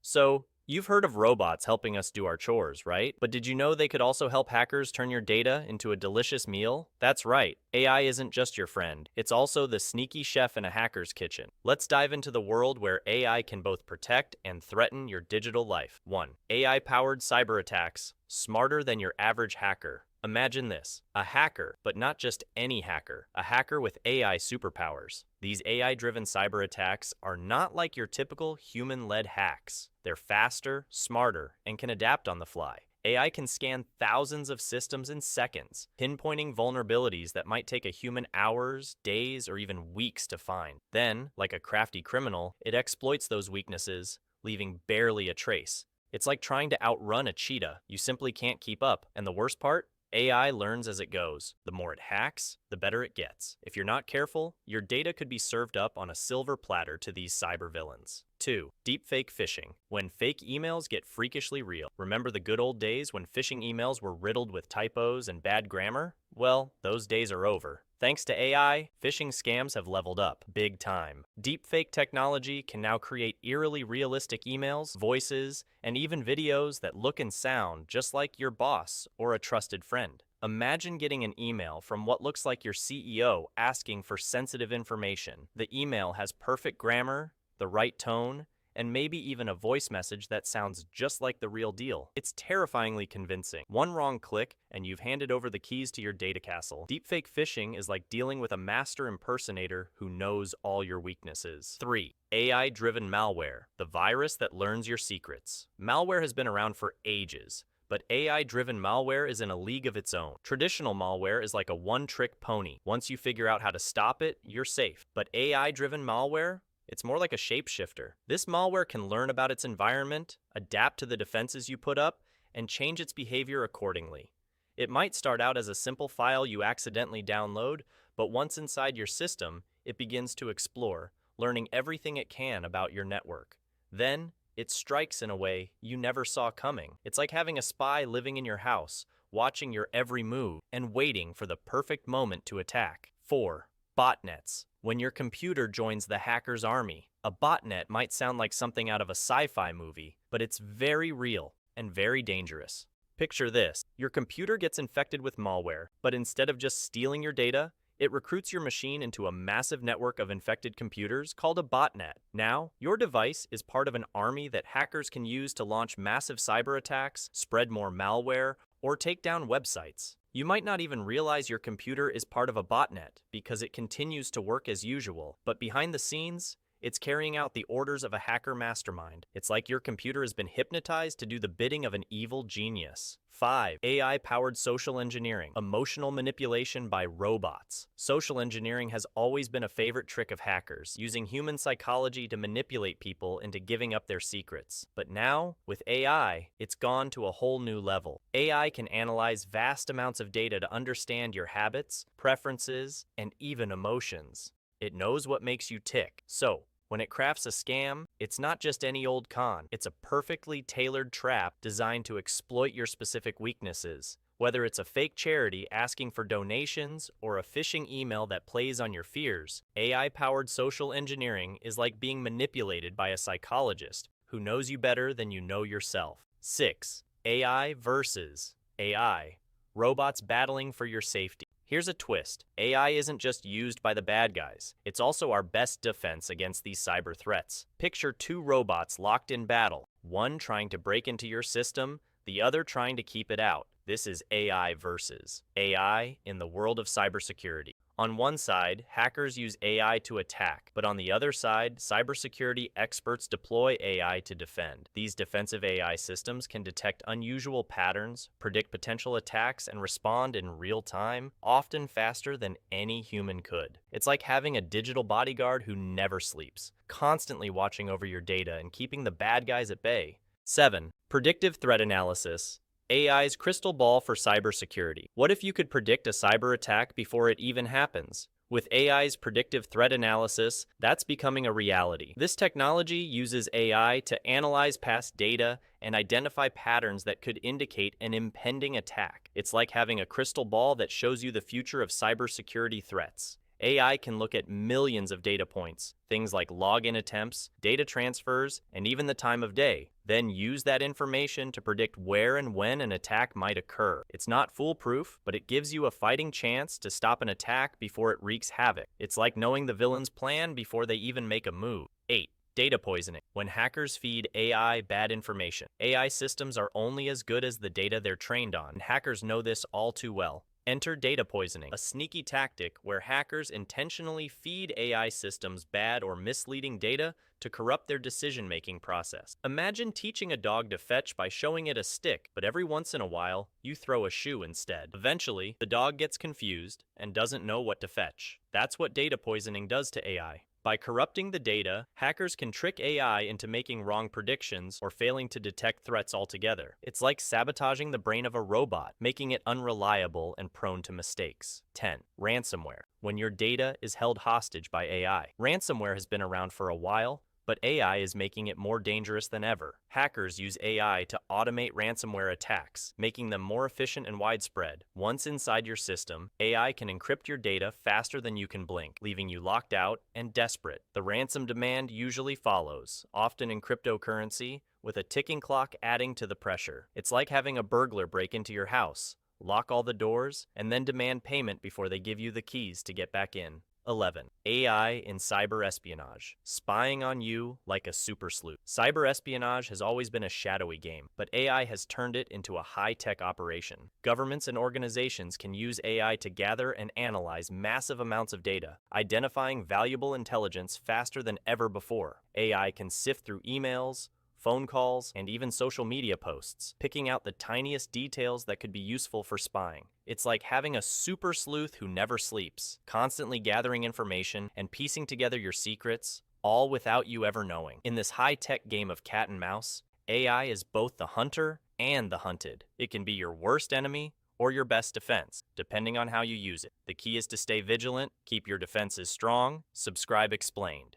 So, you've heard of robots helping us do our chores, right? But did you know they could also help hackers turn your data into a delicious meal? That's right. AI isn't just your friend. It's also the sneaky chef in a hacker's kitchen. Let's dive into the world where AI can both protect and threaten your digital life. 1. AI-powered cyber attacks, smarter than your average hacker. Imagine this, a hacker, but not just any hacker, a hacker with AI superpowers. These AI-driven cyber attacks are not like your typical human-led hacks. They're faster, smarter, and can adapt on the fly. AI can scan thousands of systems in seconds, pinpointing vulnerabilities that might take a human hours, days, or even weeks to find. Then, like a crafty criminal, it exploits those weaknesses, leaving barely a trace. It's like trying to outrun a cheetah. You simply can't keep up. And the worst part? AI learns as it goes. The more it hacks, the better it gets. If you're not careful, your data could be served up on a silver platter to these cyber villains. 2. Deepfake phishing. When fake emails get freakishly real. Remember the good old days when phishing emails were riddled with typos and bad grammar? Well, those days are over. Thanks to AI, phishing scams have leveled up, big time. Deepfake technology can now create eerily realistic emails, voices, and even videos that look and sound just like your boss or a trusted friend. Imagine getting an email from what looks like your CEO asking for sensitive information. The email has perfect grammar, the right tone, and maybe even a voice message that sounds just like the real deal. It's terrifyingly convincing. One wrong click, and you've handed over the keys to your data castle. Deepfake phishing is like dealing with a master impersonator who knows all your weaknesses. 3. AI-driven malware, the virus that learns your secrets. Malware has been around for ages, but AI-driven malware is in a league of its own. Traditional malware is like a one-trick pony. Once you figure out how to stop it, you're safe. But AI-driven malware? It's more like a shapeshifter. This malware can learn about its environment, adapt to the defenses you put up, and change its behavior accordingly. It might start out as a simple file you accidentally download, but once inside your system, it begins to explore, learning everything it can about your network. Then, it strikes in a way you never saw coming. It's like having a spy living in your house, watching your every move, and waiting for the perfect moment to attack. 4. Botnets. When your computer joins the hacker's army. A botnet might sound like something out of a sci-fi movie, but it's very real and very dangerous. Picture this. Your computer gets infected with malware, but instead of just stealing your data, it recruits your machine into a massive network of infected computers called a botnet. Now, your device is part of an army that hackers can use to launch massive cyber attacks, spread more malware, or take down websites. You might not even realize your computer is part of a botnet because it continues to work as usual, but behind the scenes, it's carrying out the orders of a hacker mastermind. It's like your computer has been hypnotized to do the bidding of an evil genius. 5. AI-powered social engineering, emotional manipulation by robots. Social engineering has always been a favorite trick of hackers, using human psychology to manipulate people into giving up their secrets. But now, with AI, it's gone to a whole new level. AI can analyze vast amounts of data to understand your habits, preferences, and even emotions. It knows what makes you tick. So, when it crafts a scam, it's not just any old con. It's a perfectly tailored trap designed to exploit your specific weaknesses. Whether it's a fake charity asking for donations or a phishing email that plays on your fears, AI-powered social engineering is like being manipulated by a psychologist who knows you better than you know yourself. 6. AI versus AI. Robots battling for your safety. Here's a twist. AI isn't just used by the bad guys. It's also our best defense against these cyber threats. Picture two robots locked in battle, one trying to break into your system, the other trying to keep it out. This is AI versus AI in the world of cybersecurity. On one side, hackers use AI to attack, but on the other side, cybersecurity experts deploy AI to defend. These defensive AI systems can detect unusual patterns, predict potential attacks, and respond in real time, often faster than any human could. It's like having a digital bodyguard who never sleeps, constantly watching over your data and keeping the bad guys at bay. 7. Predictive threat analysis. AI's crystal ball for cybersecurity. What if you could predict a cyber attack before it even happens? With AI's predictive threat analysis, that's becoming a reality. This technology uses AI to analyze past data and identify patterns that could indicate an impending attack. It's like having a crystal ball that shows you the future of cybersecurity threats. AI can look at millions of data points, things like login attempts, data transfers, and even the time of day, then use that information to predict where and when an attack might occur. It's not foolproof, but it gives you a fighting chance to stop an attack before it wreaks havoc. It's like knowing the villain's plan before they even make a move. 8. Data poisoning. When hackers feed AI bad information. AI systems are only as good as the data they're trained on, and hackers know this all too well. Enter data poisoning, a sneaky tactic where hackers intentionally feed AI systems bad or misleading data to corrupt their decision-making process. Imagine teaching a dog to fetch by showing it a stick, but every once in a while, you throw a shoe instead. Eventually, the dog gets confused and doesn't know what to fetch. That's what data poisoning does to AI. By corrupting the data, hackers can trick AI into making wrong predictions or failing to detect threats altogether. It's like sabotaging the brain of a robot, making it unreliable and prone to mistakes. 10. Ransomware. When your data is held hostage by AI. Ransomware has been around for a while, but AI is making it more dangerous than ever. Hackers use AI to automate ransomware attacks, making them more efficient and widespread. Once inside your system, AI can encrypt your data faster than you can blink, leaving you locked out and desperate. The ransom demand usually follows, often in cryptocurrency, with a ticking clock adding to the pressure. It's like having a burglar break into your house, lock all the doors, and then demand payment before they give you the keys to get back in. 11. AI in cyber espionage. Spying on you like a super sleuth. Cyber espionage has always been a shadowy game, but AI has turned it into a high-tech operation. Governments and organizations can use AI to gather and analyze massive amounts of data, identifying valuable intelligence faster than ever before. AI can sift through emails, phone calls, and even social media posts, picking out the tiniest details that could be useful for spying. It's like having a super sleuth who never sleeps, constantly gathering information and piecing together your secrets, all without you ever knowing. In this high-tech game of cat and mouse, AI is both the hunter and the hunted. It can be your worst enemy or your best defense, depending on how you use it. The key is to stay vigilant, keep your defenses strong, subscribe Explained.